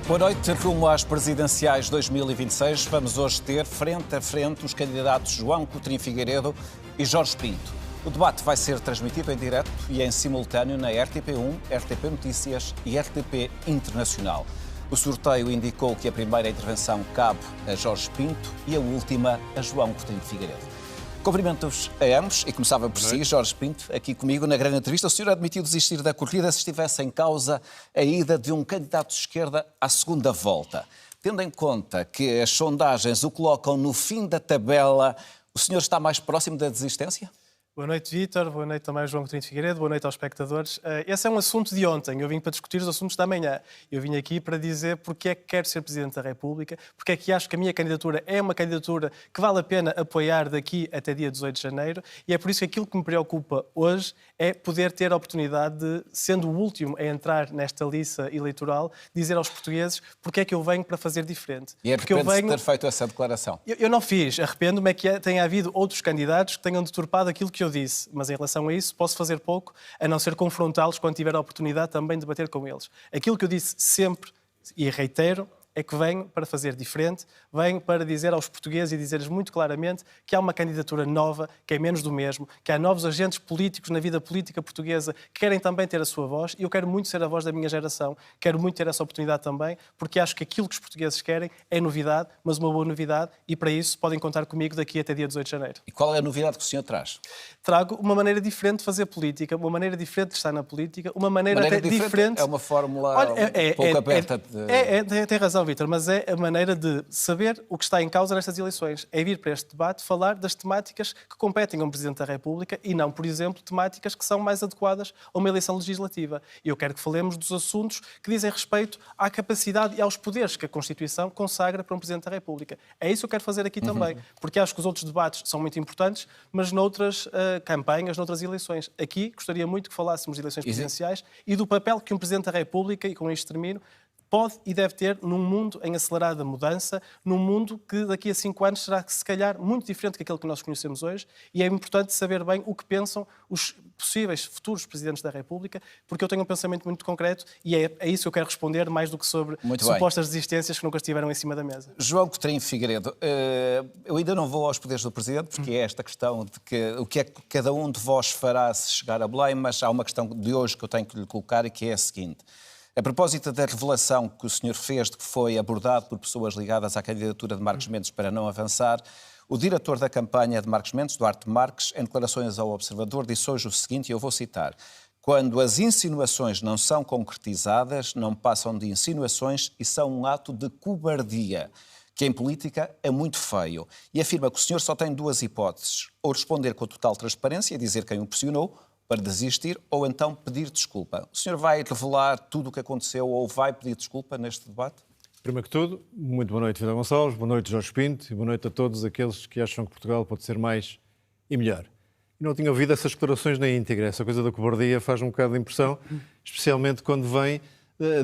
Boa noite. Rumo às presidenciais 2026, vamos hoje ter frente a frente os candidatos João Coutinho Figueiredo e Jorge Pinto. O debate vai ser transmitido em direto e em simultâneo na RTP1, RTP Notícias e RTP Internacional. O sorteio indicou que a primeira intervenção cabe a Jorge Pinto e a última a João Coutinho Figueiredo. Cumprimentos a ambos e começava por si, Jorge Pinto, aqui comigo na grande entrevista. O senhor admitiu desistir da corrida se estivesse em causa a ida de um candidato de esquerda à segunda volta. Tendo em conta que as sondagens o colocam no fim da tabela, o senhor está mais próximo da desistência? Boa noite, Vítor. Boa noite também, João Coutinho Figueiredo. Boa noite aos espectadores. Esse é um assunto de ontem. Eu vim para discutir os assuntos da manhã. Eu vim aqui para dizer porque é que quero ser Presidente da República, porque é que acho que a minha candidatura é uma candidatura que vale a pena apoiar daqui até dia 18 de janeiro. E é por isso que aquilo que me preocupa hoje é poder ter a oportunidade de, sendo o último a entrar nesta lista eleitoral, dizer aos portugueses porque é que eu venho para fazer diferente. E arrepende-se de ter feito essa declaração? Eu não fiz. Arrependo-me é que tenha havido outros candidatos que tenham deturpado aquilo que eu disse, mas em relação a isso posso fazer pouco, a não ser confrontá-los quando tiver a oportunidade também de debater com eles. Aquilo que eu disse sempre, e reitero, é que venho para fazer diferente, venho para dizer aos portugueses e dizer-lhes muito claramente que há uma candidatura nova, que é menos do mesmo, que há novos agentes políticos na vida política portuguesa que querem também ter a sua voz, e eu quero muito ser a voz da minha geração, quero muito ter essa oportunidade também, porque acho que aquilo que os portugueses querem é novidade, mas uma boa novidade, e para isso podem contar comigo daqui até dia 18 de janeiro. E qual é a novidade que o senhor traz? Trago uma maneira diferente de fazer política, uma maneira diferente de estar na política, uma maneira até diferente... É uma fórmula pouco aberta. Tem razão, Vítor, mas é a maneira de saber o que está em causa nestas eleições. É vir para este debate falar das temáticas que competem a um Presidente da República e não, por exemplo, temáticas que são mais adequadas a uma eleição legislativa. E eu quero que falemos dos assuntos que dizem respeito à capacidade e aos poderes que a Constituição consagra para um Presidente da República. É isso que eu quero fazer aqui também, porque acho que os outros debates são muito importantes, mas noutras campanhas, noutras eleições. Aqui gostaria muito que falássemos de eleições presidenciais e do papel que um Presidente da República, e com isto termino, pode e deve ter num mundo em acelerada mudança, num mundo que daqui a 5 anos será, se calhar, muito diferente daquele que nós conhecemos hoje, e é importante saber bem o que pensam os possíveis futuros Presidentes da República, porque eu tenho um pensamento muito concreto e é isso que eu quero responder, mais do que sobre supostas desistências que nunca estiveram em cima da mesa. João Coutinho Figueiredo, eu ainda não vou aos poderes do Presidente, porque é esta questão de o que é que cada um de vós fará se chegar a Belém, mas há uma questão de hoje que eu tenho que lhe colocar e que é a seguinte. A propósito da revelação que o senhor fez de que foi abordado por pessoas ligadas à candidatura de Marcos Mendes para não avançar, o diretor da campanha de Marcos Mendes, Duarte Marques, em declarações ao Observador, disse hoje o seguinte, e eu vou citar: quando as insinuações não são concretizadas, não passam de insinuações e são um ato de cobardia, que em política é muito feio. E afirma que o senhor só tem duas hipóteses: ou responder com total transparência e dizer quem o pressionou, para desistir, ou então pedir desculpa. O senhor vai revelar tudo o que aconteceu ou vai pedir desculpa neste debate? Primeiro que tudo, muito boa noite, Vidal Gonçalves, boa noite, Jorge Pinto, e boa noite a todos aqueles que acham que Portugal pode ser mais e melhor. E não tinha ouvido essas declarações na íntegra. Essa coisa da cobardia faz um bocado de impressão, especialmente quando vem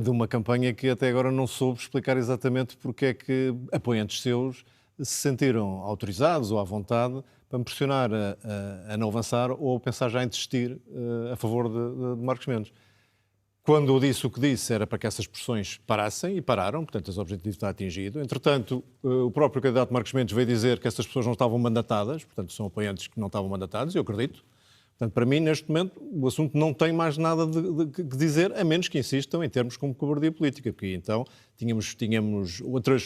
de uma campanha que até agora não soube explicar exatamente porque é que apoiantes seus se sentiram autorizados ou à vontade para me pressionar a não avançar ou a pensar já em desistir a favor de Marcos Mendes. Quando eu disse o que disse era para que essas pressões parassem e pararam, portanto, esse objetivo está atingido. Entretanto, o próprio candidato Marcos Mendes veio dizer que essas pessoas não estavam mandatadas, portanto, são apoiantes que não estavam mandatados, eu acredito. Portanto, para mim, neste momento, o assunto não tem mais nada de dizer, a menos que insistam em termos como cobardia política, porque então tínhamos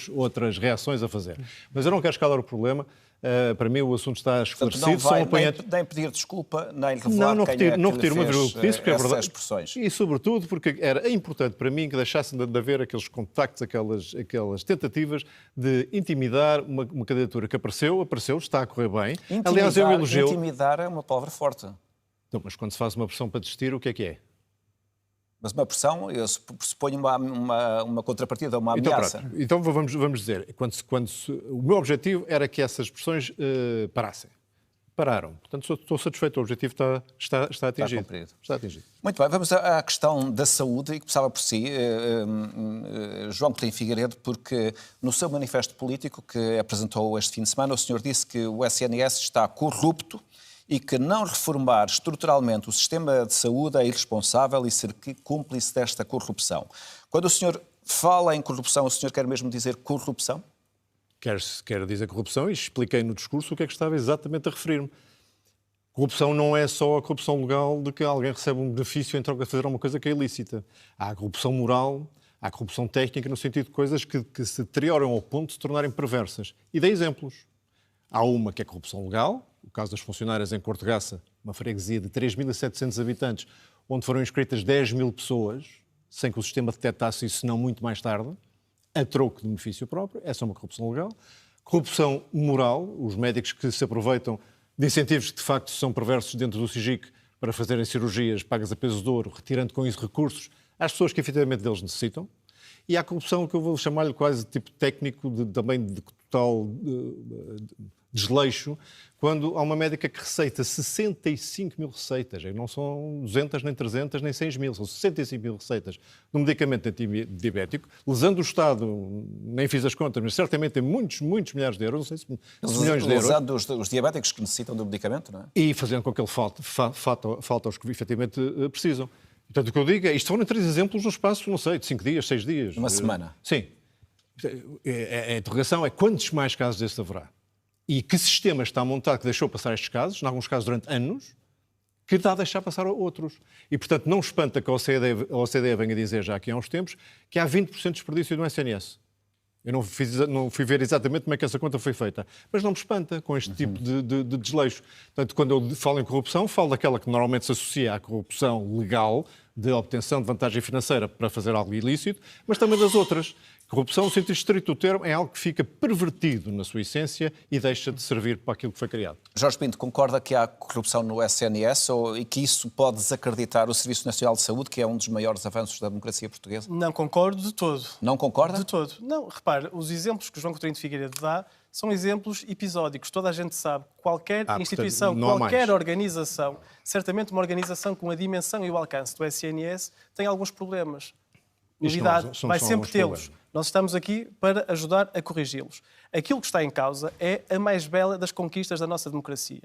outras reações a fazer. Mas eu não quero escalar o problema. Para mim o assunto está esclarecido. Portanto, não vai nem pedir desculpa, nem revelar não quem é que não retiro uma vírgula que disse, porque é verdade. Expressões. E sobretudo porque era importante para mim que deixassem de haver aqueles contactos, aquelas tentativas de intimidar uma candidatura que apareceu, está a correr bem. Aliás, eu elogio... Intimidar é uma palavra forte. Então, mas quando se faz uma pressão para desistir, o que é? Mas uma pressão, eu suponho uma contrapartida, uma ameaça. Então vamos dizer, o meu objetivo era que essas pressões parassem. Pararam. Portanto, estou satisfeito, o objetivo está atingido. Está atingido. Muito bem, vamos à questão da saúde, e começava por si, João Coutinho Figueiredo, porque no seu manifesto político que apresentou este fim de semana, o senhor disse que o SNS está corrupto e que não reformar estruturalmente o sistema de saúde é irresponsável e ser cúmplice desta corrupção. Quando o senhor Fala em corrupção, o senhor quer mesmo dizer corrupção? Quero dizer corrupção e expliquei no discurso o que é que estava exatamente a referir-me. Corrupção não é só a corrupção legal de que alguém recebe um benefício em troca de fazer uma coisa que é ilícita. Há a corrupção moral, há a corrupção técnica, no sentido de coisas que se deterioram ao ponto de se tornarem perversas. E dei exemplos. Há uma que é corrupção legal, o caso das funcionárias em Cortegaça, uma freguesia de 3.700 habitantes, onde foram inscritas 10.000 pessoas, sem que o sistema detectasse isso, senão muito mais tarde, a troco de benefício próprio. Essa é uma corrupção legal. Corrupção moral, os médicos que se aproveitam de incentivos que de facto são perversos dentro do SIGIC para fazerem cirurgias pagas a peso de ouro, retirando com isso recursos às pessoas que efetivamente deles necessitam. E há a corrupção que eu vou chamar-lhe quase de tipo técnico, também de total desleixo, quando há uma médica que receita 65 mil receitas, não são 200, nem 300, nem 100 mil, são 65 mil receitas de um medicamento antidiabético, lesando o Estado, nem fiz as contas, mas certamente tem muitos milhares de euros, não sei se milhões de euros. Lesando os diabéticos que necessitam do medicamento, não é? E fazendo com que ele falta aos que efetivamente precisam. Portanto, o que eu digo é, isto foram 3 exemplos no espaço, não sei, de 5 dias, 6 dias. Uma semana. Sim. A interrogação é quantos mais casos destes haverá? E que sistema está montado que deixou passar estes casos, em alguns casos durante anos, que está a deixar passar outros. E, portanto, não espanta que a OCDE venha dizer já aqui há uns tempos que há 20% de desperdício no SNS. Eu não fui ver exatamente como é que essa conta foi feita, mas não me espanta com este tipo de desleixo. Portanto, quando eu falo em corrupção, falo daquela que normalmente se associa à corrupção legal, de obtenção de vantagem financeira para fazer algo ilícito, mas também das outras. Corrupção, no sentido estrito do termo, é algo que fica pervertido na sua essência e deixa de servir para aquilo que foi criado. Jorge Pinto, concorda que há corrupção no SNS e que isso pode desacreditar o Serviço Nacional de Saúde, que é um dos maiores avanços da democracia portuguesa? Não concordo de todo. Não concorda? De todo. Não, repare, os exemplos que o João Coutinho de Figueiredo dá são exemplos episódicos. Toda a gente sabe que qualquer instituição, portanto, qualquer organização, certamente uma organização com a dimensão e o alcance do SNS, tem alguns problemas. Novidade, vai sempre tê-los. Nós estamos aqui para ajudar a corrigi-los. Aquilo que está em causa é a mais bela das conquistas da nossa democracia.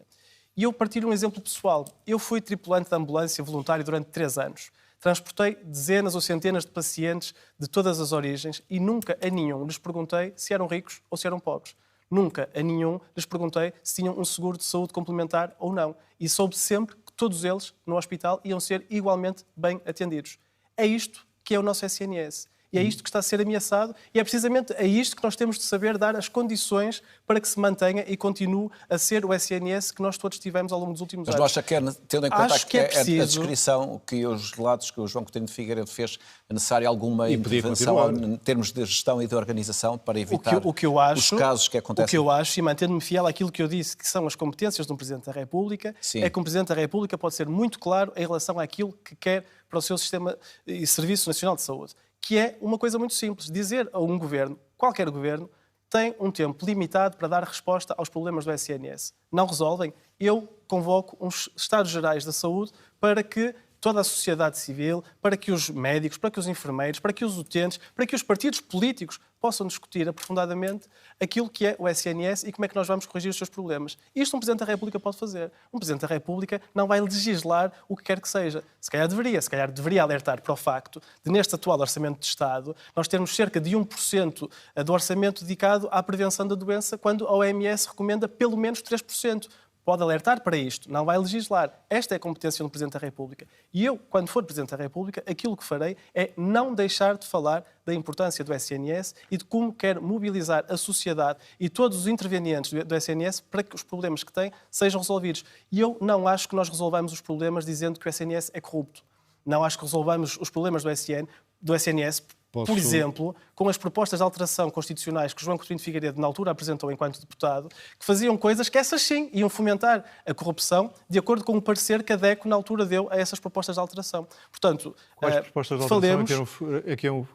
E eu partilho um exemplo pessoal. Eu fui tripulante de ambulância voluntário durante 3 anos. Transportei dezenas ou centenas de pacientes de todas as origens e nunca a nenhum lhes perguntei se eram ricos ou se eram pobres. Nunca a nenhum lhes perguntei se tinham um seguro de saúde complementar ou não. E soube sempre que todos eles, no hospital, iam ser igualmente bem atendidos. É isto que é o nosso SNS. E é isto que está a ser ameaçado e é precisamente a isto que nós temos de saber dar as condições para que se mantenha e continue a ser o SNS que nós todos tivemos ao longo dos últimos anos. Mas não acha que, tendo em conta a descrição que os relatos que o João Coutinho de Figueiredo fez, é necessária alguma intervenção em termos de gestão e de organização para evitar os casos que acontecem? O que eu acho, e mantendo-me fiel àquilo que eu disse, que são as competências de um Presidente da República, é que um Presidente da República pode ser muito claro em relação àquilo que quer para o seu sistema e Serviço Nacional de Saúde. Que é uma coisa muito simples, dizer a um governo, qualquer governo, tem um tempo limitado para dar resposta aos problemas do SNS. Não resolvem? Eu convoco uns Estados Gerais da Saúde para que toda a sociedade civil, para que os médicos, para que os enfermeiros, para que os utentes, para que os partidos políticos possam discutir aprofundadamente aquilo que é o SNS e como é que nós vamos corrigir os seus problemas. Isto um Presidente da República pode fazer. Um Presidente da República não vai legislar o que quer que seja. Se calhar deveria alertar para o facto de, neste atual Orçamento de Estado, nós termos cerca de 1% do orçamento dedicado à prevenção da doença, quando a OMS recomenda pelo menos 3%. Pode alertar para isto, não vai legislar. Esta é a competência do Presidente da República. E eu, quando for Presidente da República, aquilo que farei é não deixar de falar da importância do SNS e de como quer mobilizar a sociedade e todos os intervenientes do SNS para que os problemas que têm sejam resolvidos. E eu não acho que nós resolvamos os problemas dizendo que o SNS é corrupto. Não acho que resolvamos os problemas do SNS, por exemplo, com as propostas de alteração constitucionais que João Coutinho de Figueiredo na altura apresentou enquanto deputado, que faziam coisas que essas sim iam fomentar a corrupção, de acordo com o parecer que a DECO na altura deu a essas propostas de alteração. Portanto, quais propostas de alteração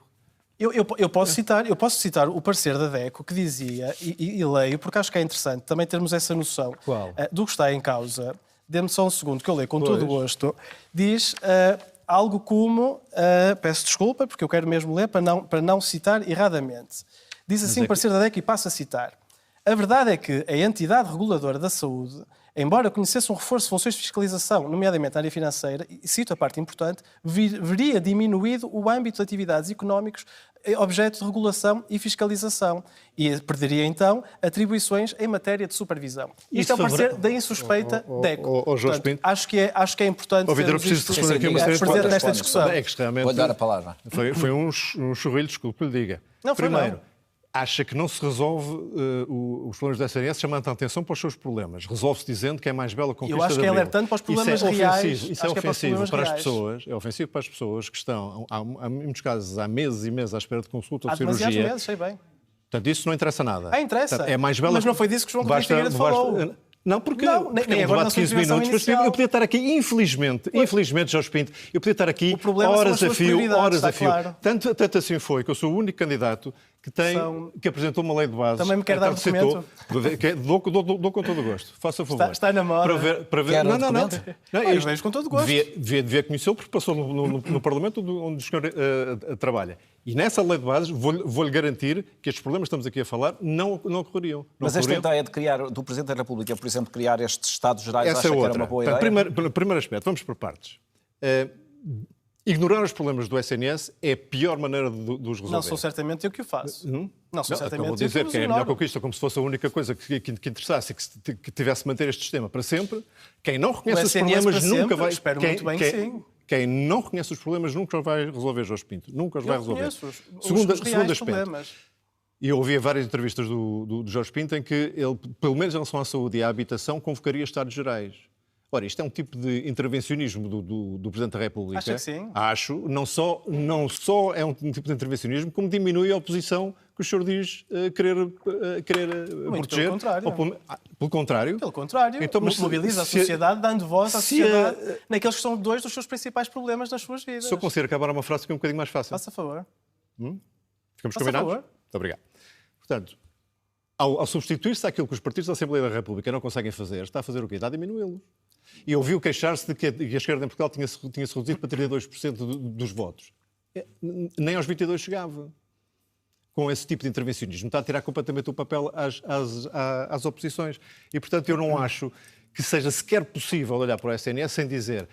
Eu posso citar o parecer da DECO que dizia, e leio, porque acho que é interessante também termos essa noção do que está em causa. Dê-me só um segundo que eu leio com todo o gosto. Diz algo como, peço desculpa, porque eu quero mesmo ler para não citar erradamente. Diz assim o parecer da DECO e passo a citar. A verdade é que a entidade reguladora da saúde embora conhecesse um reforço de funções de fiscalização, nomeadamente na área financeira, e cito a parte importante, veria diminuído o âmbito de atividades económicos objeto de regulação e fiscalização e perderia, então, atribuições em matéria de supervisão. Isto é o parecer da insuspeita DECO. Portanto, acho que é importante fazer nesta discussão. É que realmente vou dar a palavra. Foi um churrilho, desculpe que lhe diga. Não foi Primeiro, não. acha que não se resolve os problemas da SNS chamando a atenção para os seus problemmas. Resolve-se dizendo que é mais bela conquista. Eu acho que é alertando para os problemas reais. Isso é ofensivo para as pessoas. É ofensivo para as pessoas que estão, em muitos casos, há meses e meses à espera de consulta ou Há cirurgia. demasiados meses, sei bem. Portanto, isso não interessa nada. Interessa. Portanto, é mais bela... Mas não foi disso que João Coutinho Figueiredo falou. Não, porque nem porque agora é um debate na de 15 sua minutos, mas inicial. eu podia estar aqui, infelizmente, Jorge Pinto, eu podia estar aqui horas a fio, Claro. Tanto assim foi que eu sou o único candidato que apresentou uma lei de bases. Também me quer dar documento? Dou com todo o gosto. Faça favor. Está na moda. Para ver. Quer um Não. documento? Eu vejo com todo o gosto. Devia conhecê-lo porque passou no Parlamento onde o senhor trabalha. E nessa lei de bases vou-lhe garantir que estes problemas que estamos aqui a falar não ocorreriam. Mas esta ideia de criar, do Presidente da República, por exemplo, criar estes Estados Gerais, essa acha é outra. que era uma boa Portanto, ideia? primeiro aspecto, vamos por partes. Ignorar os problemas do SNS é a pior maneira de os resolver. Não sou certamente eu que o faço. Não sou certamente eu Acabou de dizer que que os é a melhor ignoro. conquista, como se fosse a única coisa que interessasse e que tivesse de manter este sistema para sempre. Quem não reconhece O os SNS problemas para nunca sempre? vai... Espero muito bem que sim. Quem não reconhece os problemas nunca os vai resolver, Jorge Pinto. Nunca os vai resolver. Conheço os Segundo reais aspecto. problemas. E eu ouvi várias entrevistas do Jorge Pinto em que ele, pelo menos em relação à saúde e à habitação, convocaria Estados Gerais. Ora, isto é um tipo de intervencionismo do Presidente da República. Acha que sim? Acho. Não só é um tipo de intervencionismo, como diminui a oposição que o senhor diz querer proteger. Pelo contrário. Pelo contrário? Pelo contrário. Então, mas mobiliza a sociedade, dando voz à sociedade naqueles que são dois dos seus principais problemas nas suas vidas. Se eu conseguir acabar uma frase que é um bocadinho mais fácil. Faça favor. Ficamos Faça combinados? favor. Muito obrigado. Portanto, ao substituir-se àquilo que os partidos da Assembleia da República não conseguem fazer, está a fazer o quê? Está a diminuí-los. E ouviu queixar-se de que a esquerda em Portugal tinha-se reduzido para 32% dos votos. Nem aos 22% chegava. Com esse tipo de intervencionismo. Está a tirar completamente o papel às oposições. E, portanto, eu não acho que seja sequer possível olhar para o SNS sem dizer...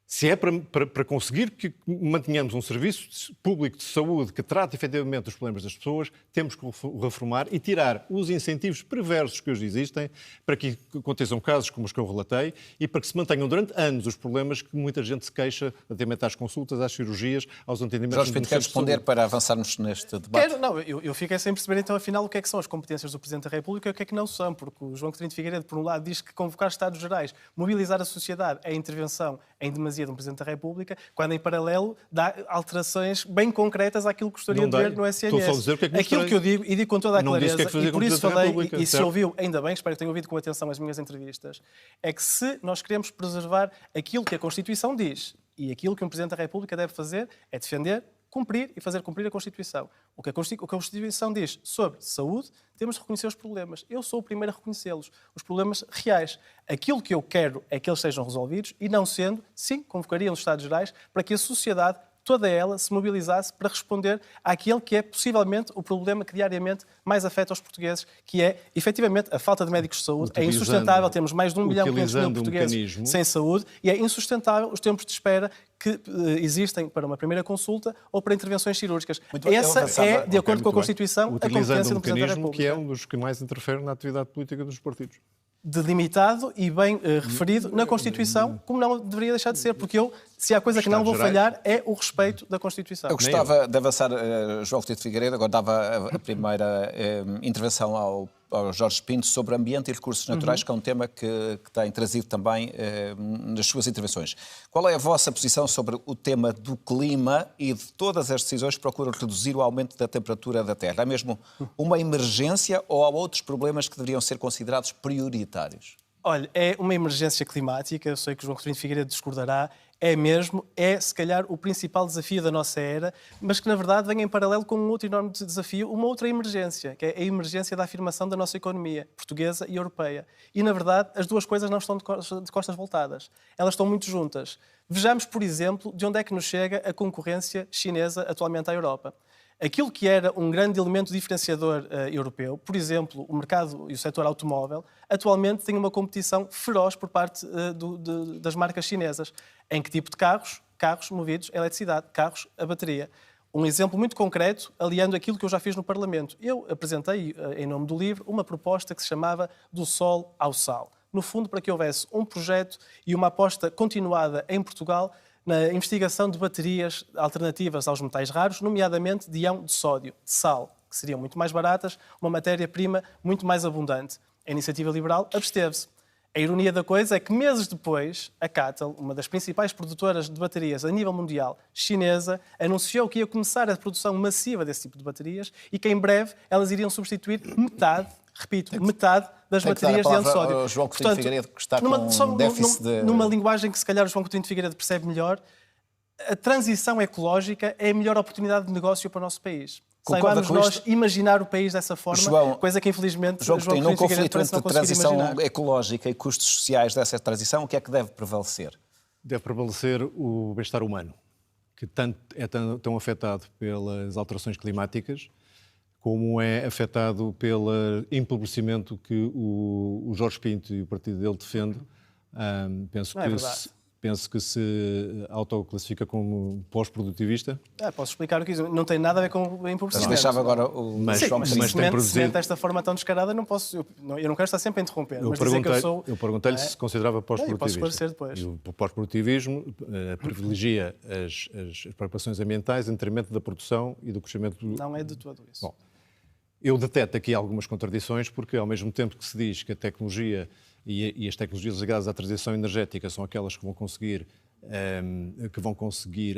Se é para conseguir que mantenhamos um serviço público de saúde que trate efetivamente os problemas das pessoas, temos que o reformar e tirar os incentivos perversos que hoje existem para que aconteçam casos como os que eu relatei e para que se mantenham durante anos os problemas que muita gente se queixa relativamente às consultas, às cirurgias, aos atendimentos... Jorge Pinto, quer responder para avançarmos neste debate? Eu fiquei sem perceber, então, afinal, o que é que são as competências do Presidente da República e o que é que não são, porque o João Coutinho Figueiredo, por um lado, diz que convocar Estados Gerais, mobilizar a sociedade, é intervenção em demasia de um Presidente da República, quando em paralelo dá alterações bem concretas àquilo que gostaria de ver no SNS. Estou só a dizer o que é que aquilo que eu digo, e digo com toda a clareza, e por isso falei, e se ouviu, ainda bem, espero que tenha ouvido com atenção as minhas entrevistas, é que se nós queremos preservar aquilo que a Constituição diz, e aquilo que um Presidente da República deve fazer é defender, cumprir e fazer cumprir a Constituição. O que a Constituição diz sobre saúde, temos de reconhecer os problemas. Eu sou o primeiro a reconhecê-los, os problemas reais. Aquilo que eu quero é que eles sejam resolvidos e, não sendo, sim, convocaria os Estados Gerais para que a sociedade, toda ela, se mobilizasse para responder àquele que é, possivelmente, o problema que diariamente mais afeta os portugueses, que é, efetivamente, a falta de médicos de saúde. É insustentável. Temos mais de 1.500.000 portugueses sem saúde e é insustentável os tempos de espera que existem para uma primeira consulta ou para intervenções cirúrgicas. Essa é, de acordo com a Constituição, a competência do Presidente da República. Que é um dos que mais interfere na atividade política dos partidos. Delimitado e bem referido na Constituição, como não deveria deixar de ser, porque se há coisa que não vou falhar, é o respeito da Constituição. Eu gostava de avançar, João Coutinho Figueiredo, agora dava a primeira intervenção ao Jorge Pinto sobre ambiente e recursos naturais, que é um tema que tem trazido também nas suas intervenções. Qual é a vossa posição sobre o tema do clima e de todas as decisões que procuram reduzir o aumento da temperatura da Terra? É mesmo uma emergência ou há outros problemas que deveriam ser considerados prioritários? Olha, é uma emergência climática, eu sei que o João Coutinho Figueiredo discordará, é se calhar o principal desafio da nossa era, mas que na verdade vem em paralelo com um outro enorme desafio, uma outra emergência, que é a emergência da afirmação da nossa economia, portuguesa e europeia. E na verdade as duas coisas não estão de costas voltadas, elas estão muito juntas. Vejamos, por exemplo, de onde é que nos chega a concorrência chinesa atualmente à Europa. Aquilo que era um grande elemento diferenciador europeu, por exemplo, o mercado e o setor automóvel, atualmente tem uma competição feroz por parte das marcas chinesas. Em que tipo de carros? Carros movidos a eletricidade, carros a bateria. Um exemplo muito concreto, aliando aquilo que eu já fiz no Parlamento. Eu apresentei, em nome do LIVRE, uma proposta que se chamava Do Sol ao Sal. No fundo, para que houvesse um projeto e uma aposta continuada em Portugal na investigação de baterias alternativas aos metais raros, nomeadamente de íon de sódio, de sal, que seriam muito mais baratas, uma matéria-prima muito mais abundante. A Iniciativa Liberal absteve-se. A ironia da coisa é que, meses depois, a CATL, uma das principais produtoras de baterias a nível mundial chinesa, anunciou que ia começar a produção massiva desse tipo de baterias e que, em breve, elas iriam substituir metade, repito, metade das baterias de íon de sódio. João Coutinho Figueiredo, que está com déficit de... Numa linguagem que, se calhar, o João Coutinho Figueiredo percebe melhor, a transição ecológica é a melhor oportunidade de negócio para o nosso país. Saibamos nós imaginar o país dessa forma, João, coisa que infelizmente João Coutinho, num conflito entre transição imaginar. ecológica e custos sociais dessa transição, o que é que deve prevalecer? Deve prevalecer o bem-estar humano, que é tão afetado pelas alterações climáticas, como é afetado pelo empobrecimento que o Jorge Pinto e o partido dele defende. Penso que se autoclassifica como pós-produtivista. Posso explicar o que isso não tem nada a ver com o empobrecimento. Deixava agora o João Coutinho. Se desta forma tão descarada, não posso. Eu não quero estar sempre a interromper. Eu perguntei-lhe se considerava pós-produtivista. Posso esclarecer depois. E o pós-produtivismo privilegia as preocupações ambientais em detrimento da produção e do crescimento. Não é de todo isso. Bom, eu deteto aqui algumas contradições, porque ao mesmo tempo que se diz que a tecnologia e as tecnologias ligadas à transição energética são aquelas que vão conseguir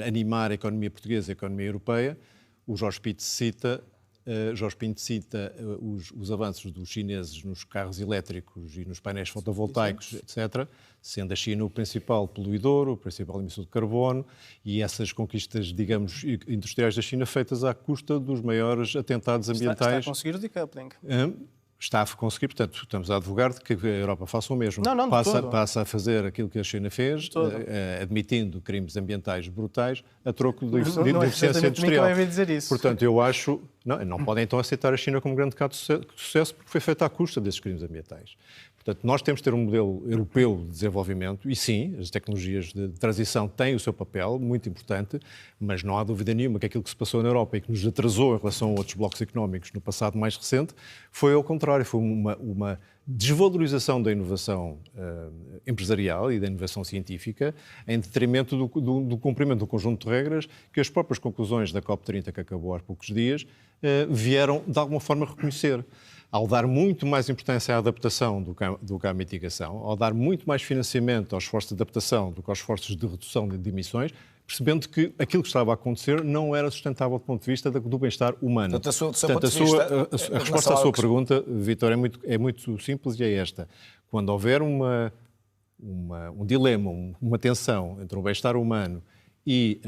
animar a economia portuguesa e a economia europeia, o Jorge Pinto cita os avanços dos chineses nos carros elétricos e nos painéis fotovoltaicos, etc., sendo a China o principal poluidor, o principal emissor de carbono, e essas conquistas, digamos, industriais da China feitas à custa dos maiores atentados ambientais. Está a conseguir o decoupling. Está a conseguir, portanto, estamos a advogar de que a Europa faça o mesmo. Passa a fazer aquilo que a China fez, admitindo crimes ambientais brutais, a troco de eficiência industrial. Dizer isso. Portanto, eu acho... Não podem então aceitar a China como um grande caso de sucesso, porque foi feita à custa desses crimes ambientais. Portanto, nós temos de ter um modelo europeu de desenvolvimento e, sim, as tecnologias de transição têm o seu papel, muito importante, mas não há dúvida nenhuma que aquilo que se passou na Europa e que nos atrasou em relação a outros blocos económicos no passado mais recente foi ao contrário, foi uma desvalorização da inovação empresarial e da inovação científica em detrimento do cumprimento do conjunto de regras que as próprias conclusões da COP30, que acabou há poucos dias, vieram de alguma forma reconhecer. Ao dar muito mais importância à adaptação do que à mitigação, ao dar muito mais financiamento aos esforços de adaptação do que aos esforços de redução de emissões, percebendo que aquilo que estava a acontecer não era sustentável do ponto de vista do bem-estar humano. A resposta à sua pergunta, Vítor, é muito simples e é esta. Quando houver um dilema, uma tensão entre o bem-estar humano e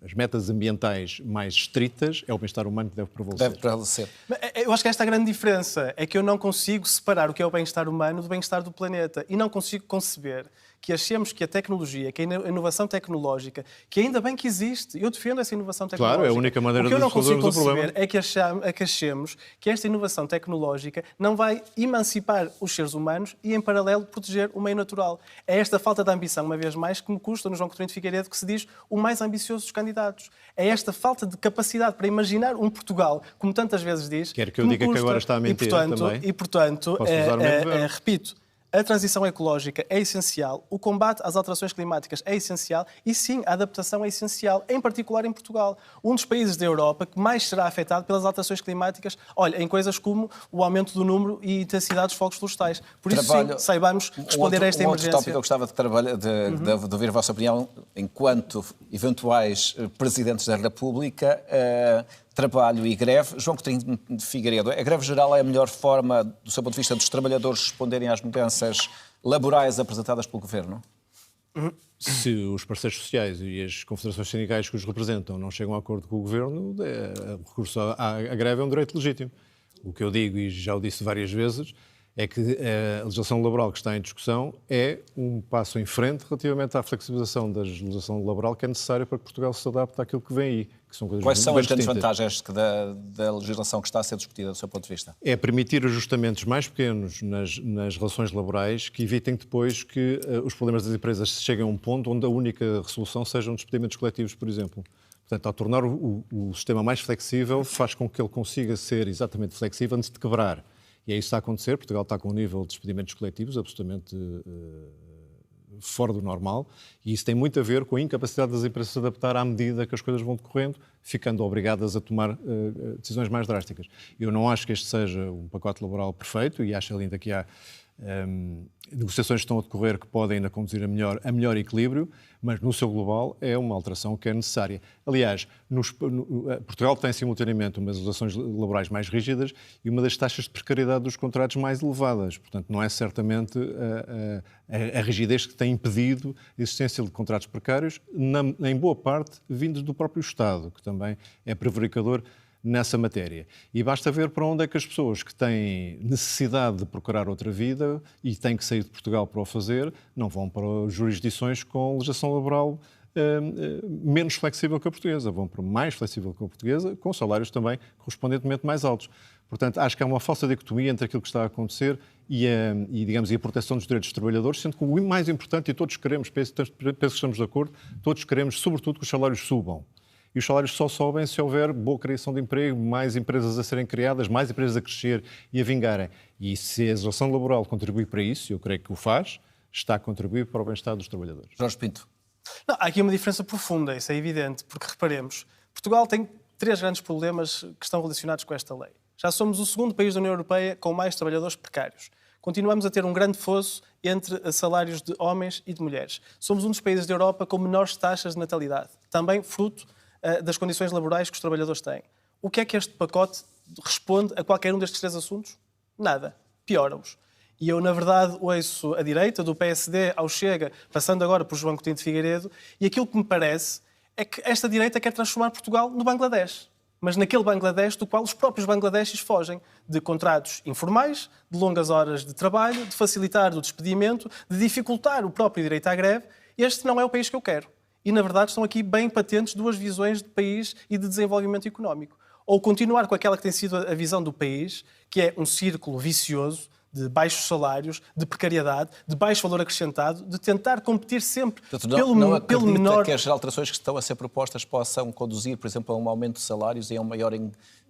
as metas ambientais mais estritas, é o bem-estar humano que deve prevalecer. Eu acho que esta é a grande diferença, é que eu não consigo separar o que é o bem-estar humano do bem-estar do planeta e não consigo conceber que achemos que a tecnologia, que a inovação tecnológica, que ainda bem que existe, eu defendo essa inovação tecnológica. Claro, é a única maneira de resolvermos o problema. O que eu não consigo conceber é que achemos que esta inovação tecnológica não vai emancipar os seres humanos e, em paralelo, proteger o meio natural. É esta falta de ambição, uma vez mais, que me custa no João Coutinho Figueiredo, que se diz o mais ambicioso dos candidatos. É esta falta de capacidade para imaginar um Portugal, como tantas vezes diz... Quer que eu diga que agora está a mentir também? E, portanto, repito, a transição ecológica é essencial, o combate às alterações climáticas é essencial e, sim, a adaptação é essencial, em particular em Portugal, um dos países da Europa que mais será afetado pelas alterações climáticas, em coisas como o aumento do número e intensidade dos fogos florestais. Por isso, sim, saibamos responder a esta emergência. Outro tópico que eu gostava de ouvir a vossa opinião, enquanto eventuais presidentes da República... trabalho e greve. João Coutinho de Figueiredo, a greve geral é a melhor forma, do seu ponto de vista, dos trabalhadores responderem às mudanças laborais apresentadas pelo Governo? Se os parceiros sociais e as confederações sindicais que os representam não chegam a acordo com o Governo, o recurso à greve é um direito legítimo. O que eu digo, e já o disse várias vezes, é que a legislação laboral que está em discussão é um passo em frente relativamente à flexibilização da legislação laboral que é necessária para que Portugal se adapte àquilo que vem aí. Que são coisas Quais são bem as grandes distintas. vantagens da legislação que está a ser discutida do seu ponto de vista? É permitir ajustamentos mais pequenos nas relações laborais que evitem depois que os problemas das empresas cheguem a um ponto onde a única resolução sejam despedimentos coletivos, por exemplo. Portanto, ao tornar o sistema mais flexível, faz com que ele consiga ser exatamente flexível antes de quebrar. E é isso que está a acontecer. Portugal está com um nível de despedimentos coletivos absolutamente fora do normal, e isso tem muito a ver com a incapacidade das empresas se adaptar à medida que as coisas vão decorrendo, ficando obrigadas a tomar decisões mais drásticas. Eu não acho que este seja um pacote laboral perfeito, e acho ainda que há negociações que estão a decorrer que podem ainda conduzir a melhor equilíbrio, mas no seu global é uma alteração que é necessária. Aliás, Portugal tem simultaneamente umas legislações laborais mais rígidas e uma das taxas de precariedade dos contratos mais elevadas. Portanto, não é certamente a rigidez que tem impedido a existência de contratos precários, em boa parte vindos do próprio Estado, que também é prevaricador nessa matéria. E basta ver para onde é que as pessoas que têm necessidade de procurar outra vida e têm que sair de Portugal para o fazer, não vão para jurisdições com legislação laboral menos flexível que a portuguesa, vão para mais flexível que a portuguesa, com salários também correspondentemente mais altos. Portanto, acho que há uma falsa dicotomia entre aquilo que está a acontecer e a proteção dos direitos dos trabalhadores, sendo que o mais importante, e todos queremos, penso que estamos de acordo, todos queremos, sobretudo, que os salários subam. E os salários só sobem se houver boa criação de emprego, mais empresas a serem criadas, mais empresas a crescer e a vingarem. E se a legislação laboral contribui para isso, eu creio que o faz, está a contribuir para o bem-estar dos trabalhadores. Jorge Pinto. Não, há aqui uma diferença profunda, isso é evidente, porque reparemos, Portugal tem 3 grandes problemas que estão relacionados com esta lei. Já somos o segundo país da União Europeia com mais trabalhadores precários. Continuamos a ter um grande fosso entre salários de homens e de mulheres. Somos um dos países da Europa com menores taxas de natalidade, também fruto das condições laborais que os trabalhadores têm. O que é que este pacote responde a qualquer um destes 3 assuntos? Nada. Piora-os. E eu, na verdade, ouço a direita, do PSD ao Chega, passando agora por João Coutinho de Figueiredo, e aquilo que me parece é que esta direita quer transformar Portugal no Bangladesh. Mas naquele Bangladesh do qual os próprios bangladeshis fogem, de contratos informais, de longas horas de trabalho, de facilitar o despedimento, de dificultar o próprio direito à greve. Este não é o país que eu quero. E, na verdade, estão aqui bem patentes 2 visões de país e de desenvolvimento económico. Ou continuar com aquela que tem sido a visão do país, que é um círculo vicioso de baixos salários, de precariedade, de baixo valor acrescentado, de tentar competir sempre pelo menor... que as alterações que estão a ser propostas possam conduzir, por exemplo, a um aumento de salários e a um maior...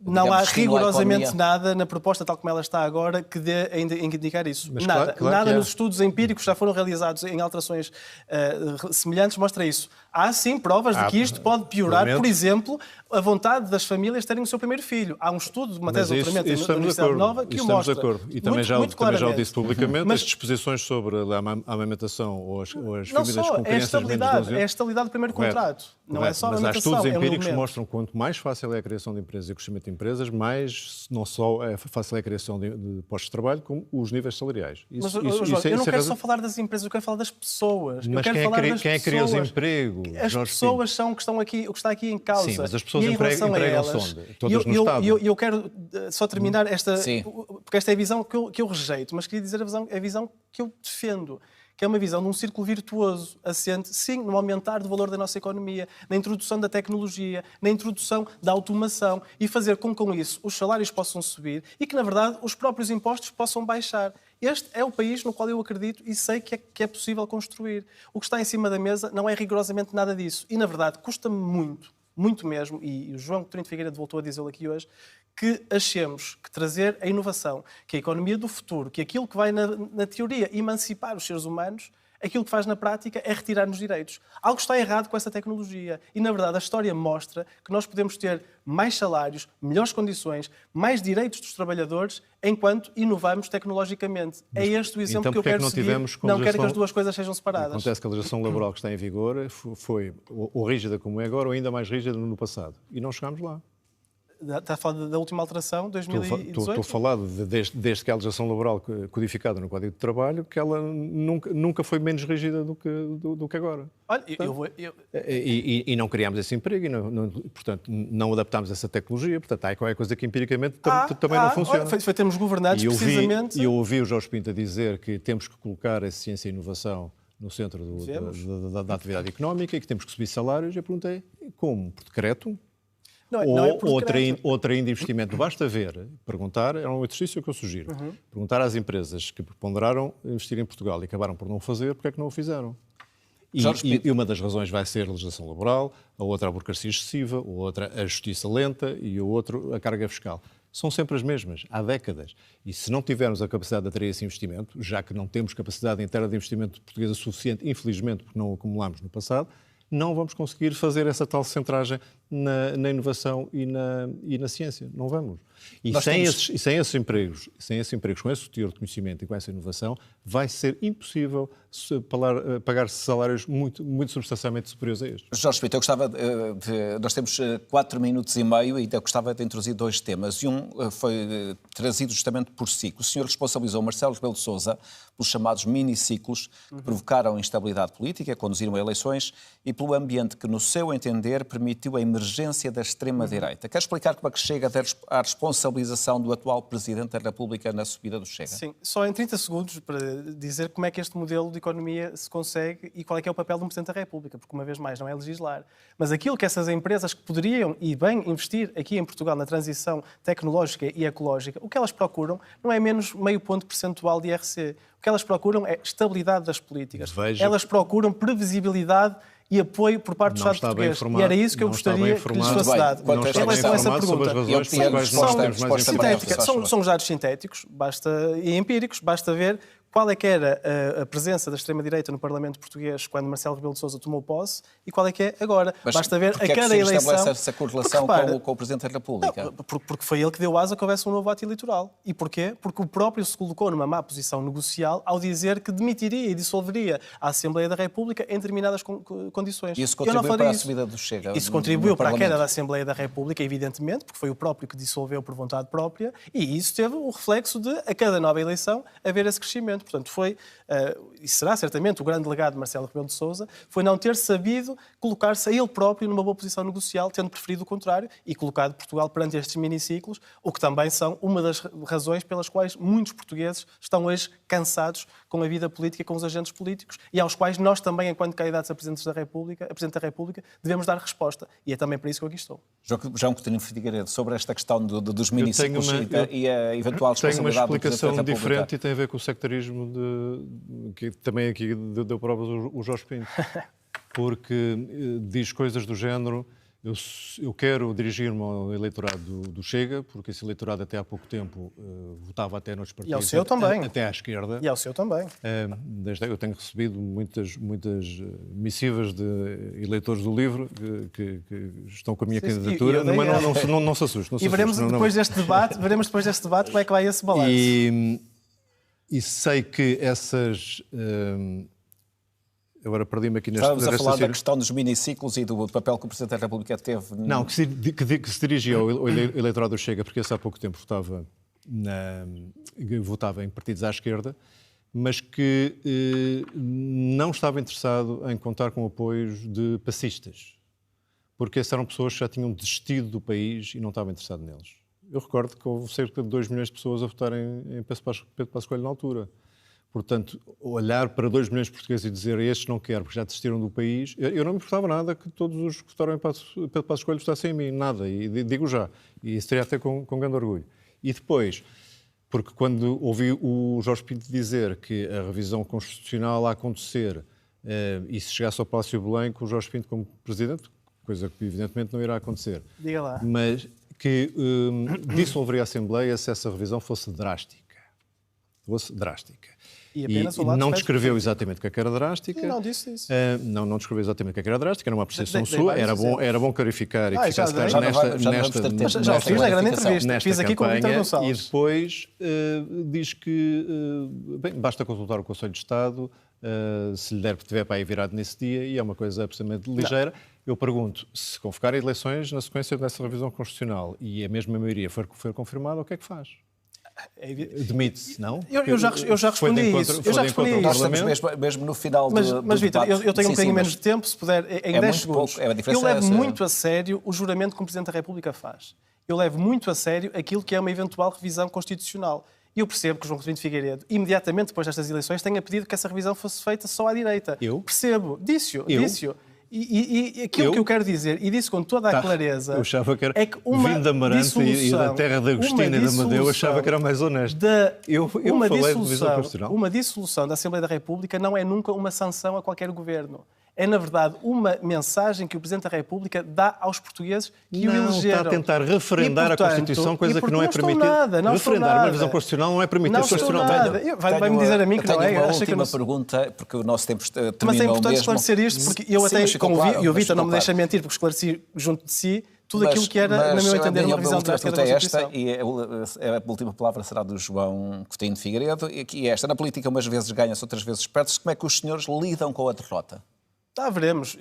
Não há rigorosamente nada na proposta, tal como ela está agora, que dê a indicar isso. Mas nada. Claro nada nos estudos empíricos que já foram realizados em alterações semelhantes mostra isso. Há, sim, provas de que isto pode piorar, por exemplo, a vontade das famílias terem o seu primeiro filho. Há um estudo de uma tese de doutoramento da Universidade Nova que o mostra. Estamos de acordo. E também já o disse publicamente, as disposições sobre a amamentação ou as famílias com crianças menos de 12 anos... É a estabilidade do primeiro contrato. Não é só a amamentação. Mas há estudos empíricos que mostram que quanto mais fácil é a criação de empresas e o crescimento de empresas, mais não só é fácil a criação de postos de trabalho, como os níveis salariais. Eu não quero só falar das empresas, eu quero falar das pessoas. Mas quem é que cria os empregos? As pessoas são o que está aqui em causa. Sim, mas as pessoas empregam-se onde? Todas no Estado. Eu quero só terminar porque esta é a visão que eu rejeito, mas queria dizer a visão que eu defendo, que é uma visão de um círculo virtuoso, assente, sim, no aumentar do valor da nossa economia, na introdução da tecnologia, na introdução da automação e fazer com isso os salários possam subir e que, na verdade, os próprios impostos possam baixar. Este é o país no qual eu acredito e sei que é possível construir. O que está em cima da mesa não é rigorosamente nada disso. E, na verdade, custa-me muito mesmo, e o João Coutinho de Figueiredo voltou a dizê-lo aqui hoje, que achemos que trazer a inovação, que a economia do futuro, que aquilo que vai, na teoria, emancipar os seres humanos, aquilo que faz na prática é retirar-nos direitos. Algo está errado com essa tecnologia. E, na verdade, a história mostra que nós podemos ter mais salários, melhores condições, mais direitos dos trabalhadores, enquanto inovamos tecnologicamente. É este o exemplo então, que eu quero seguir. Não quero que as duas coisas sejam separadas. Acontece que a legislação laboral que está em vigor foi ou rígida como é agora, ou ainda mais rígida no passado. E não chegámos lá. Está a falar da última alteração, 2018? Estou a falar desde que a legislação laboral codificada no Código de Trabalho, que ela nunca foi menos rígida do que agora. Olha, E não criámos esse emprego, portanto, não adaptámos essa tecnologia, portanto, há qualquer coisa que empiricamente também não funciona. Olha, foi termos governados precisamente... E eu ouvi o Jorge Pinto a dizer que temos que colocar a ciência e a inovação no centro da atividade económica e que temos que subir salários. Eu perguntei, como? Por decreto? Não é por decreto. Outra ainda investimento. Basta ver, perguntar, é um exercício que eu sugiro, perguntar às empresas que ponderaram investir em Portugal e acabaram por não fazer, porque é que não o fizeram? E uma das razões vai ser a legislação laboral, a outra a burocracia excessiva, a outra a justiça lenta e a outra a carga fiscal. São sempre as mesmas, há décadas. E se não tivermos a capacidade de atrair esse investimento, já que não temos capacidade interna de investimento portuguesa suficiente, infelizmente, porque não acumulámos no passado, não vamos conseguir fazer essa tal centragem na inovação e na ciência. Não vamos. E sem esses empregos, com esse teor de conhecimento e com essa inovação, vai ser impossível pagar salários muito substancialmente superiores a estes. Jorge Pinto, eu gostava nós temos 4 minutos e meio e eu gostava de introduzir 2 temas. E um foi trazido justamente por si. O senhor responsabilizou Marcelo Rebelo de Sousa pelos chamados miniciclos que provocaram instabilidade política, conduziram a eleições e pelo ambiente que, no seu entender, permitiu a emergência da extrema-direita. Quer explicar como é que chega à responsabilização do atual Presidente da República na subida do Chega? Sim, só em 30 segundos para dizer como é que este modelo de economia se consegue e qual é que é o papel de um Presidente da República, porque, uma vez mais, não é legislar. Mas aquilo que essas empresas que poderiam e bem investir aqui em Portugal na transição tecnológica e ecológica, o que elas procuram não é menos meio ponto percentual de IRC. O que elas procuram é estabilidade das políticas. Elas procuram previsibilidade e apoio por parte do Estado português. E era isso que eu gostaria que lhes fosse dado. Em relação a essa pergunta, são os dados sintéticos e empíricos, basta ver qual é que era a presença da extrema-direita no Parlamento português quando Marcelo Rebelo de Sousa tomou posse e qual é que é agora. Mas basta ver a cada eleição... estabelece essa correlação com o Presidente da República? Não, porque foi ele que deu asa que houvesse um novo ato eleitoral. E porquê? Porque o próprio se colocou numa má posição negocial ao dizer que demitiria e dissolveria a Assembleia da República em determinadas condições. E isso contribuiu para a subida do Chega? Isso contribuiu para a queda da Assembleia da República, evidentemente, porque foi o próprio que dissolveu por vontade própria, e isso teve o reflexo de, a cada nova eleição, haver esse crescimento. Portanto, foi, e será certamente o grande legado de Marcelo Rebelo de Sousa, foi não ter sabido colocar-se a ele próprio numa boa posição negocial, tendo preferido o contrário, e colocado Portugal perante estes miniciclos, o que também são uma das razões pelas quais muitos portugueses estão hoje cansados com a vida política, com os agentes políticos, e aos quais nós também, enquanto candidatos a Presidente da República, devemos dar resposta. E é também para isso que eu aqui estou. João Coutinho Figueiredo, sobre esta questão dos miniciclos e a eventual responsabilidade do Presidente da República. Tenho uma explicação diferente e tem a ver com o sectarismo que também aqui deu provas o Jorge Pinto. Porque diz coisas do género: eu quero dirigir-me ao eleitorado do Chega, porque esse eleitorado até há pouco tempo votava até nos partidos. E ao seu também. Até à esquerda. E ao seu também. Eu tenho recebido muitas missivas de eleitores do LIVRE que estão com a minha candidatura, mas não se assustem. E veremos depois deste debate como é que vai esse balanço. E sei que essas... Agora perdi-me aqui neste... Estávamos a falar da questão dos miniciclos e do papel que o Presidente da República teve... Não, que se dirigia ao eleitorado do Chega, porque esse há pouco tempo votava em partidos à esquerda, mas que não estava interessado em contar com apoios de passistas, porque essas eram pessoas que já tinham desistido do país e não estavam interessados neles. Eu recordo que houve cerca de 2 milhões de pessoas a votarem em Pedro Passos Coelho na altura. Portanto, olhar para 2 milhões de portugueses e dizer estes não quero porque já desistiram do país, eu não me importava nada que todos os que votaram em Pedro Passos Coelho votassem em mim, nada, e digo já. E isso teria até com grande orgulho. E depois, porque quando ouvi o Jorge Pinto dizer que a revisão constitucional a acontecer e se chegasse ao Palácio de Belém com o Jorge Pinto como Presidente, coisa que evidentemente não irá acontecer. Diga lá. Mas que dissolveria a Assembleia se essa revisão fosse drástica. E não descreveu exatamente o que era drástica. Não disse isso. Não descreveu exatamente o que era drástica, era uma apreciação sua, era bom clarificar e que ficasse claro já fiz na grande entrevista, fiz aqui com o Vítor Gonçalves. E depois diz que basta consultar o Conselho de Estado se lhe tiver para aí virado nesse dia, e é uma coisa absolutamente ligeira. Eu pergunto, se convocar eleições na sequência dessa revisão constitucional e a mesma maioria for confirmada, o que é que faz? Demite-se, não? Eu já respondi isso. Eu já respondi Nós isso. estamos mesmo no final do debate. Mas Vítor, eu tenho um bocadinho menos de tempo, se puder, em 10 segundos. Pouco, a diferença eu levo essa. muito a sério o juramento que o Presidente da República faz. Eu levo muito a sério aquilo que é uma eventual revisão constitucional. E eu percebo que o João Coutinho de Figueiredo, imediatamente depois destas eleições, tenha pedido que essa revisão fosse feita só à direita. Eu? Percebo. Disse-o. E aquilo que eu quero dizer, e disse com toda a clareza, eu achava que era, é que uma vindo da Amarante e da terra de Agostina e da Amadeu, achava que era mais honesto. Eu falei de revisão constitucional. Uma dissolução da Assembleia da República não é nunca uma sanção a qualquer governo. É, na verdade, uma mensagem que o Presidente da República dá aos portugueses que o elegeram. Está a tentar referendar a Constituição, coisa que não é permitida. Referendar uma revisão constitucional não é permitida. Não estou nada. Vai-me dizer a mim que não é. Tenho uma última pergunta, porque o nosso tempo terminou mesmo. Mas é importante esclarecer isto, porque eu até, e o Vítor não me deixa mentir, porque esclareci junto de si tudo aquilo que era, na meu entender, uma revisão drástica da Constituição. E a última palavra será do João Coutinho de Figueiredo, e esta, na política umas vezes ganha-se, outras vezes perde-se. Como é que os senhores lidam com a derrota? Veremos.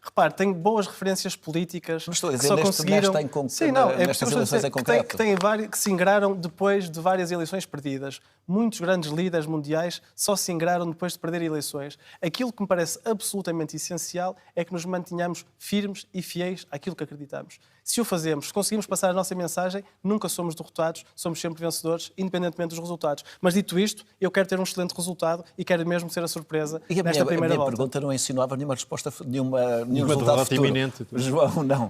Repare, tenho boas referências políticas. Mas estou a dizer, que só conseguiram... nestas eleições em concreto. Que se ingraram depois de várias eleições perdidas. Muitos grandes líderes mundiais só se ingraram depois de perder eleições. Aquilo que me parece absolutamente essencial é que nos mantenhamos firmes e fiéis àquilo que acreditamos. Se o fazemos, se conseguimos passar a nossa mensagem, nunca somos derrotados, somos sempre vencedores, independentemente dos resultados. Mas dito isto, eu quero ter um excelente resultado e quero mesmo ser a surpresa nesta primeira volta. A minha pergunta não insinuava nenhuma resposta, nenhum resultado futuro. Iminente. João, não.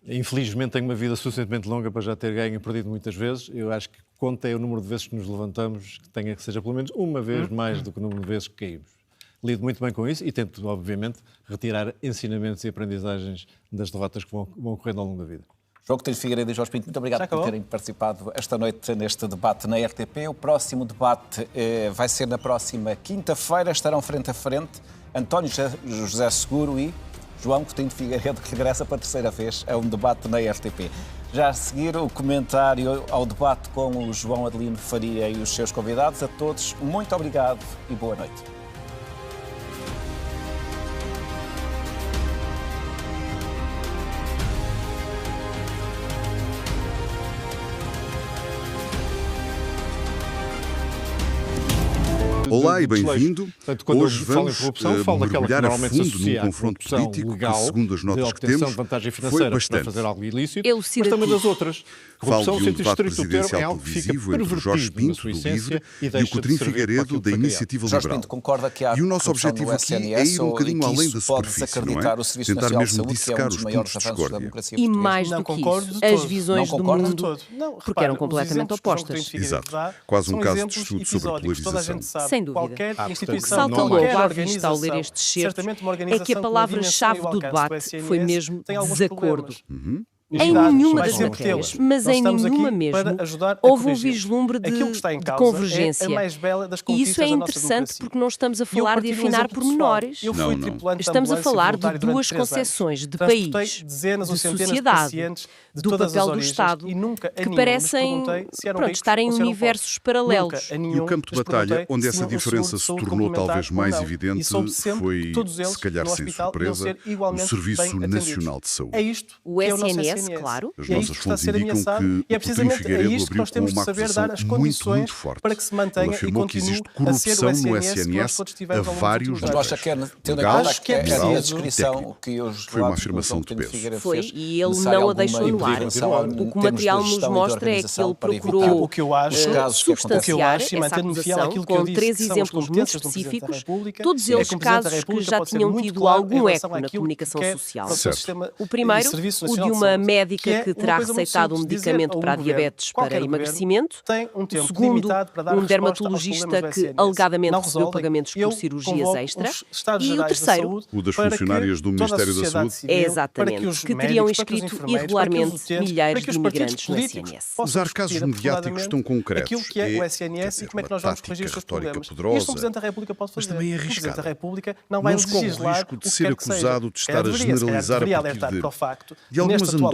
Infelizmente tenho uma vida suficientemente longa para já ter ganho e perdido muitas vezes. Eu acho que conta é o número de vezes que nos levantamos, que seja pelo menos uma vez mais do que o número de vezes que caímos. Lido muito bem com isso e tento, obviamente, retirar ensinamentos e aprendizagens das derrotas que vão ocorrendo ao longo da vida. João Coutinho de Figueiredo e Jorge Pinto, muito obrigado por terem participado esta noite neste debate na RTP. O próximo debate vai ser na próxima quinta-feira. Estarão frente a frente António José Seguro e João Coutinho de Figueiredo, que regressa para a terceira vez a um debate na RTP. Já a seguir, o comentário ao debate com o João Adelino Faria e os seus convidados. A todos, muito obrigado e boa noite. Olá e bem-vindo. Hoje vamos mergulhar a fundo num confronto político que, segundo as notas que temos, foi bastante. Para fazer algo ilícito, mas também das outras. Falo de um debate presidencial televisivo entre o Jorge Pinto, do LIVRE, e o Coutinho Figueiredo, da Iniciativa Jorge Liberal. Pinto, concorda que há E o nosso objetivo aqui é ir um bocadinho além da superfície, não é? Tentar mesmo dissecar os pontos de discórdia. E mais do que isso, as visões do mundo, porque eram completamente opostas. Exato. Quase um caso de estudo sobre polarização. Sem dúvida. Qualquer instituição, O que salta logo à vista ao ler estes certos é que a palavra-chave do debate foi mesmo desacordo. Em nenhuma das matérias, mas em nenhuma mesmo, houve um vislumbre de convergência. E isso é interessante porque não estamos a falar de afinar pormenores. Estamos a falar de duas concepções de país, de sociedade, do papel do Estado, que parecem estar em universos paralelos. E o campo de batalha, onde essa diferença se tornou talvez mais evidente, foi, se calhar sem surpresa, o Serviço Nacional de Saúde. O SNS, claro. As nossas fontes indicam que o Coutinho Figueiredo abriu com uma acusação muito forte. Ele afirmou que existe corrupção no SNS a vários níveis. A descrição que hoje foi uma afirmação de peso. Foi, e ele não a deixou no ar. O que o material nos mostra é que ele procurou substanciar essa acusação com 3 exemplos muito específicos, todos eles casos que já tinham tido algum eco na comunicação social. O primeiro, o de uma médica que terá receitado um medicamento para a diabetes para emagrecimento. O segundo, um dermatologista que alegadamente recebeu pagamentos por cirurgias extra. E o terceiro, o das funcionárias do Ministério da Saúde. Exatamente, que teriam inscrito irregularmente milhares de imigrantes no SNS. Usar casos mediáticos tão concretos aquilo que é o SNS e como é que nós vamos corrigir os seus problemas. Isto o Presidente da República pode fazer. Mas também é arriscado. O Presidente da República não vai legislar o risco de ser acusado de estar a generalizar a partir de algumas anedotas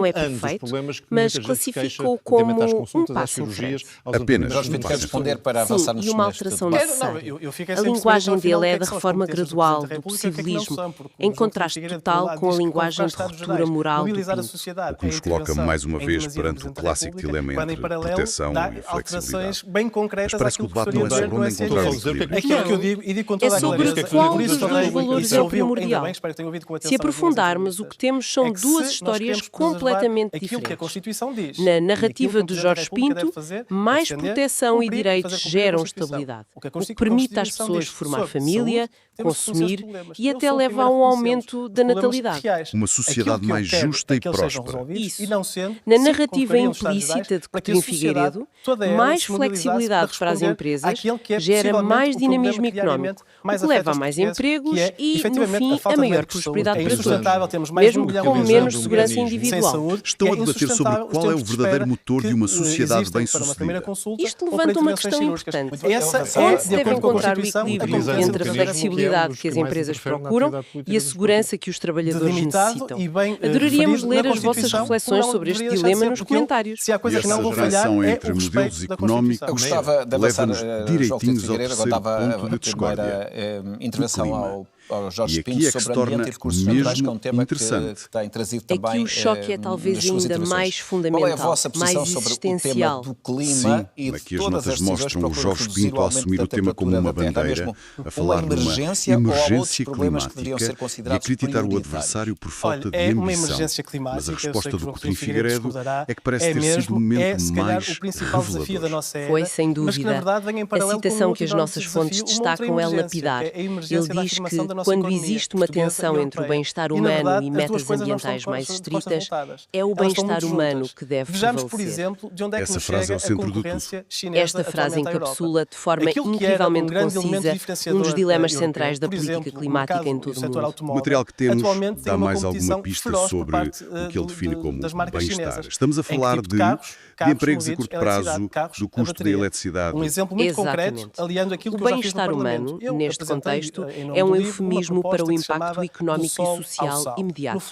não é perfeito, mas classifica-o como um passo em frente. Apenas. Jorge Pinto quer responder para avançarmos e uma alteração necessária. A linguagem dele é da reforma gradual do possibilismo, em contraste total com a linguagem de ruptura moral do Pinto. O que nos coloca mais uma vez perante o clássico dilema entre proteção e flexibilidade. Mas parece que o debate não é sobre onde encontrar o equilíbrio. Aquilo que eu digo, e digo com toda é sobre qual dos dois valores é o primordial. Se aprofundarmos, o que temos são duas histórias completamente diferentes. Na narrativa de Jorge Pinto, mais proteção e direitos geram estabilidade, o que permite às pessoas formar família, consumir e até leva a um aumento da natalidade. Uma sociedade mais justa e próspera. Isso. Na narrativa implícita de Coutinho Figueiredo, mais flexibilidade para as empresas gera mais dinamismo económico, o que leva a mais empregos e, no fim, a maior prosperidade para todos, mesmo com menos segurança individual. Estão a debater sobre qual é o verdadeiro motor de uma sociedade bem-sucedida. Isto levanta uma questão importante. Onde se deve encontrar o equilíbrio entre a flexibilidade que as empresas procuram e a segurança que os trabalhadores necessitam. Adoraríamos ler as vossas reflexões sobre este dilema nos comentários. Se há coisa que não vou falhar entre modelos económicos, eu gostava de avançar, direitinhos ao terceiro ponto de discórdia. Intervenção ao Jorge Pinto sobre ambiente e recursos naturais, que é um tema que tem trazido também. Aqui o choque é talvez ainda mais fundamental, qual é a vossa posição sobre o tema do clima e de aqui as todas notas as mostram o Jorge Pinto a assumir o tema como uma bandeira, a falar de uma emergência climática e a criticar o adversário por falta de ambição. Mas a resposta do Coutinho Figueiredo é que parece ter sido o momento mais revelador. Foi, sem dúvida. A citação que as nossas fontes destacam é lapidar. Ele diz que quando existe uma tensão entre o bem-estar humano e metas ambientais mais estritas, é o bem-estar humano que deve prevalecer. Por exemplo, de onde é que nos chega a concorrência chinesa. Esta frase encapsula de forma incrivelmente concisa um dos dilemas centrais da política climática em todo o mundo. O material que temos dá mais alguma pista sobre o que ele define como bem-estar. Estamos a falar de empregos a curto prazo, do custo da eletricidade. Um exemplo muito concreto, aliando aquilo que eu já fiz no Parlamento. O bem-estar humano, neste contexto, é um eufemismo para o impacto económico e social imediato.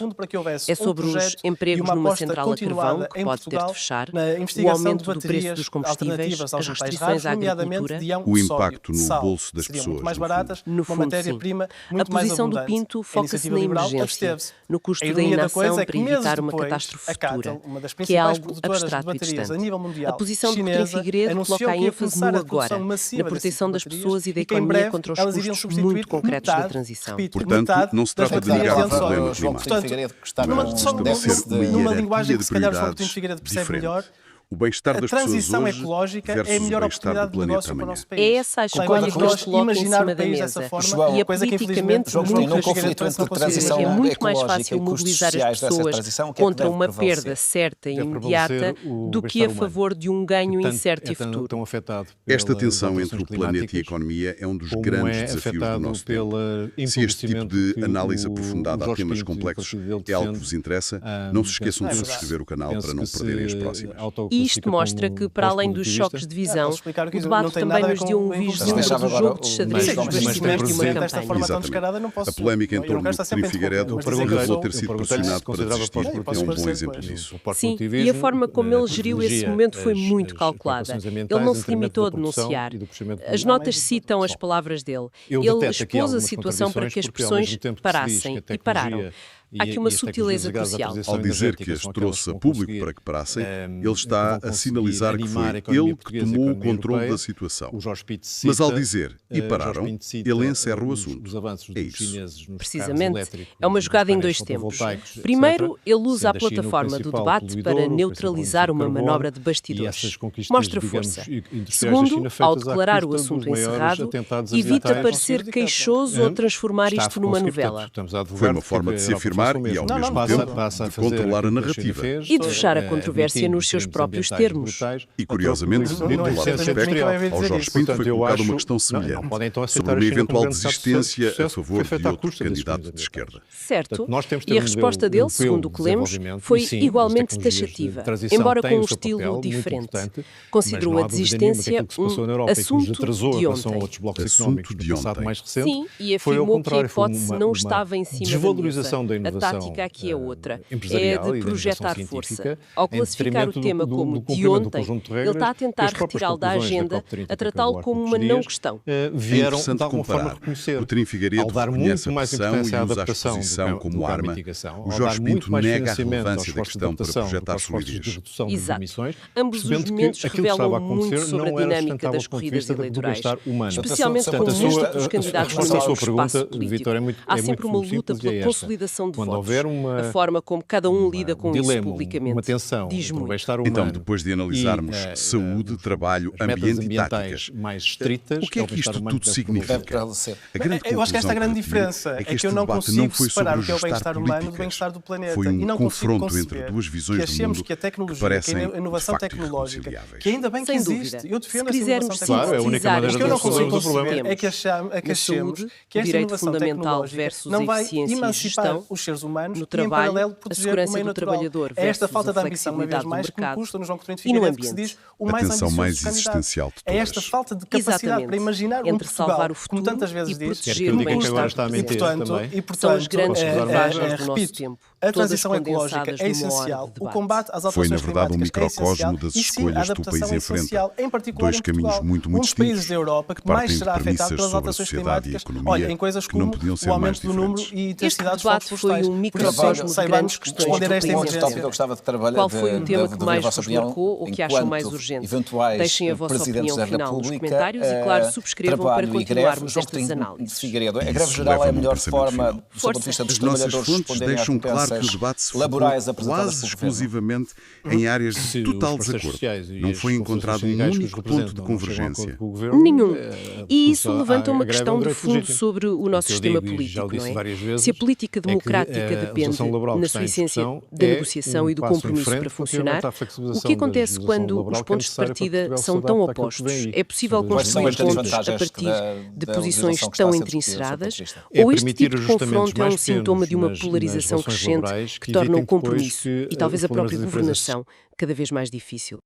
É sobre os empregos numa central a carvão, que pode ter de fechar, o aumento do preço dos combustíveis, as restrições à agricultura, o impacto no bolso das pessoas. No fundo, sim. A posição do Pinto foca-se na emergência, no custo da inação para evitar uma catástrofe futura, que é algo abstrato e distante. A posição de Coutinho Figueiredo coloca a ênfase no agora, na proteção das pessoas e da economia contra os custos muito concretos da transição. Portanto, não se trata de negar o problema climático. Deve ser numa linguagem que se calhar o João Coutinho Figueiredo percebe melhor. O bem-estar das pessoas hoje ecológica é a melhor oportunidade de negócio para o nosso país. É essa a escolha que nós coloca em cima da mesa. E a politicamente é muito mais fácil mobilizar as pessoas contra uma perda certa e imediata do que a favor de um ganho incerto e futuro. Esta tensão entre o planeta e a economia é um dos grandes desafios do nosso tempo. Se este tipo de análise aprofundada a temas complexos é algo que vos interessa, não se esqueçam de subscrever o canal para não perderem as próximas. E isto mostra que, para além dos choques de visão, o debate também nos deu um vislumbre do jogo de xadrez dos bastidores de uma campanha. A polémica em torno do Coutinho Figueiredo revelou ter sido pressionado para desistir, é um bom exemplo disso. Sim, e a forma como ele geriu esse momento foi muito calculada. Ele não se limitou a denunciar. As notas citam as palavras dele. Ele expôs a situação para que as pressões parassem, e pararam. Há aqui uma sutileza crucial. Ao dizer que as trouxe a público para que parassem, ele está a sinalizar que foi ele que tomou o controle da situação. Mas ao dizer e pararam, ele encerra o assunto. É isso. Precisamente. É uma jogada em dois tempos. Primeiro, ele usa a plataforma do debate para neutralizar uma manobra de bastidores. Mostra força. Segundo, ao declarar o assunto encerrado, evita parecer queixoso ou transformar isto numa novela. Foi uma forma de se afirmar e, ao mesmo tempo, de controlar a narrativa. E de fechar a controvérsia nos seus próprios termos. E, curiosamente, do outro lado do espectro, ao Jorge Pinto foi colocada uma questão semelhante sobre uma eventual desistência a favor de outro candidato de esquerda. Certo, e a resposta dele, segundo o que lemos, foi igualmente taxativa, embora com um estilo diferente. Considerou a desistência um assunto de ontem. Assunto de ontem. Sim, e afirmou que a hipótese não estava em cima da mesa. A tática aqui é outra, é a de projetar força. Ao classificar o tema como de ontem, ele está a tentar retirá-lo da agenda, a tratá-lo como uma não questão. Vieram, de alguma forma, reconhecer, o Coutinho Figueiredo reconhece a pressão e usa a exposição como arma. O Jorge Pinto nega a relevância da questão para projetar solidez. Exato. Ambos os momentos revelam muito sobre a dinâmica das corridas eleitorais, especialmente como muitos dos candidatos no mesmo espaço político. Há sempre uma luta pela consolidação de votos. A forma como cada um lida com isso publicamente diz muito. Então, depois de analisarmos saúde, trabalho, ambiente e táticas, o que é que isto tudo significa? Eu acho que esta é a grande diferença. É que eu não consigo separar o que é o bem-estar humano do bem-estar do planeta. Foi um e não confronto entre duas visões do mundo que a tecnologia, que a inovação tecnológica, que ainda bem que existe. Eu defendo essa inovação tecnológica. O que eu não consigo conceber é que achemos que esta inovação tecnológica não vai emancipar os seres humanos no e, trabalho, em paralelo, proteger o meio natural. É esta falta de ambição, uma vez mais, que me custa no João Coutinho de Figueiredo, que se diz o mais ambicioso mais dos candidatos. existencial de todas. É esta falta de capacidade para imaginar um Portugal, como tantas vezes diz, e portanto, são os grandes pervagens do nosso tempo. A transição ecológica é essencial, o combate às alterações climáticas é essencial e sim, a adaptação é essencial, em particular em Portugal, um dos países da Europa que mais será afetado pelas alterações climáticas, olha, em coisas como o aumento do número e intensidade dos fogos florestais. Foi um microcosmo de grandes questões responder a esta emergência. Qual foi o tema que mais vos marcou ou que acham mais urgente? Deixem a vossa opinião final nos comentários e, claro, subscrevam para continuarmos estas análises. A greve geral é a melhor forma, do ponto de vista dos trabalhadores, responderem às que o debate se focou quase exclusivamente em áreas de total desacordo. Não foi encontrado um único ponto de convergência. Nenhum. E isso levanta uma questão de fundo sobre o nosso sistema político, não é? Se a política democrática depende, na sua essência, da negociação e do compromisso para funcionar, o que acontece quando os pontos de partida são tão opostos? É possível construir pontos a partir de posições tão entrincheiradas? Ou este tipo de confronto é um sintoma de uma polarização crescente que torna o compromisso e talvez a própria governação cada vez mais difícil?